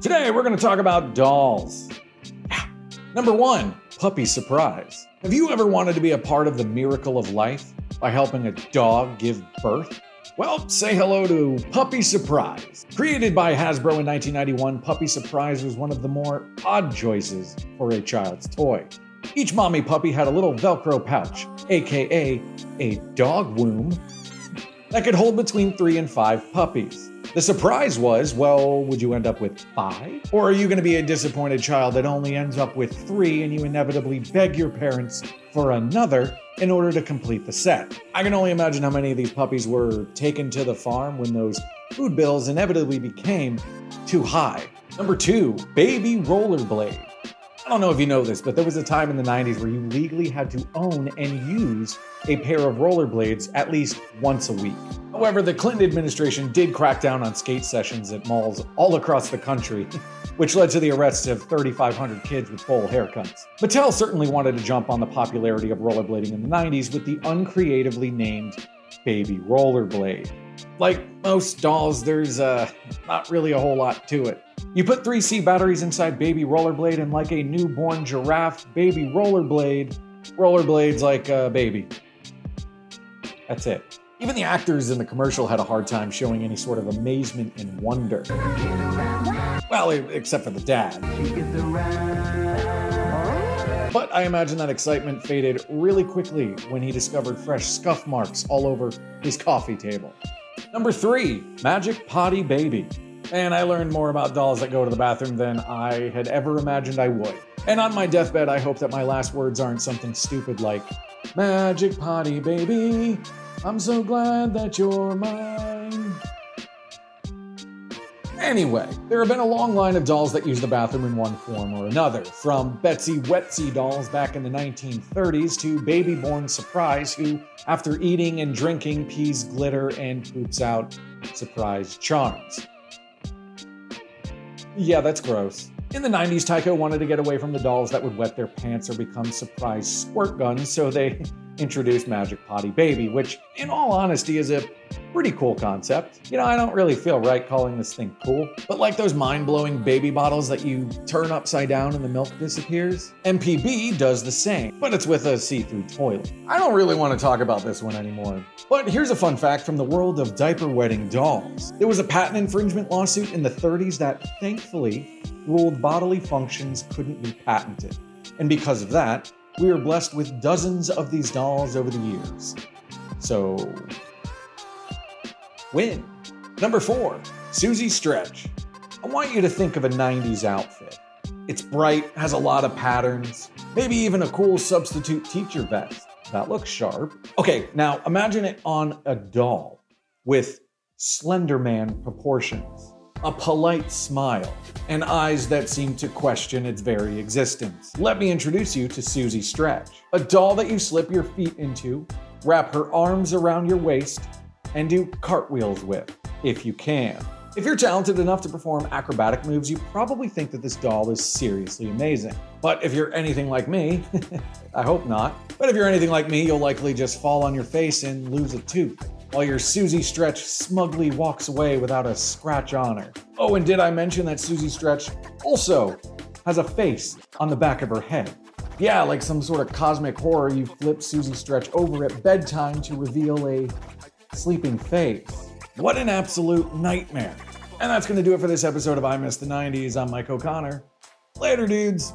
Today we're going to talk about dolls. Number 1, puppy surprise. Have you ever wanted to be a part of the miracle of life by helping a dog give birth? Well, say hello to Puppy Surprise. Created by Hasbro in 1991, Puppy Surprise was one of the more odd choices for a child's toy. Each mommy puppy had a little Velcro pouch, aka a dog womb, that could hold between 3 and 5 puppies. The surprise was, well, would you end up with 5? Or are you going to be a disappointed child that only ends up with 3 and you inevitably beg your parents for another in order to complete the set? I can only imagine how many of these puppies were taken to the farm when those food bills inevitably became too high. Number 2, baby rollerblade. I don't know if you know this, but there was a time in the 90s where you legally had to own and use a pair of rollerblades at least once a week. However, the Clinton administration did crack down on skate sessions at malls all across the country, which led to the arrests of 3,500 kids with bowl haircuts. Mattel certainly wanted to jump on the popularity of rollerblading in the 90s with the uncreatively named baby rollerblade. Like most dolls, there's not really a whole lot to it. You put 3C batteries inside baby rollerblade, and like a newborn giraffe, baby rollerblades like a baby. That's it. Even the actors in the commercial had a hard time showing any sort of amazement and wonder. Well, except for the dad. But I imagine that excitement faded really quickly when he discovered fresh scuff marks all over his coffee table. Number 3, Magic Potty Baby. And I learned more about dolls that go to the bathroom than I had ever imagined I would. And on my deathbed, I hope that my last words aren't something stupid like, Magic Potty Baby, I'm so glad that you're mine. Anyway, there have been a long line of dolls that use the bathroom in one form or another, from Betsy Wetsy dolls back in the 1930s to Baby-born Surprise, who, after eating and drinking, pees glitter and poops out surprise charms. Yeah, that's gross. In the 90s, Tyco wanted to get away from the dolls that would wet their pants or become surprise squirt guns, so they introduced Magic Potty Baby, which, in all honesty, is a pretty cool concept. You know, I don't really feel right calling this thing cool, but like those mind-blowing baby bottles that you turn upside down and the milk disappears, MPB does the same, but it's with a see-through toilet. I don't really want to talk about this one anymore, but here's a fun fact from the world of diaper wetting dolls. There was a patent infringement lawsuit in the 30s that, thankfully, ruled bodily functions couldn't be patented. And because of that, we are blessed with dozens of these dolls over the years. So, win. Number 4, Suzie Stretch. I want you to think of a 90s outfit. It's bright, has a lot of patterns, maybe even a cool substitute teacher vest. That looks sharp. Okay, now imagine it on a doll with Slender Man proportions, a polite smile, and eyes that seem to question its very existence. Let me introduce you to Suzie Stretch, a doll that you slip your feet into, wrap her arms around your waist, and do cartwheels with, if you can. If you're talented enough to perform acrobatic moves, you probably think that this doll is seriously amazing. But if you're anything like me, I hope not, but if you're anything like me, you'll likely just fall on your face and lose a tooth, while your Suzie Stretch smugly walks away without a scratch on her. Oh, and did I mention that Suzie Stretch also has a face on the back of her head? Yeah, like some sort of cosmic horror, you flip Suzie Stretch over at bedtime to reveal a sleeping face. What an absolute nightmare. And that's going to do it for this episode of I Miss the 90s. I'm Mike O'Connor. Later, dudes.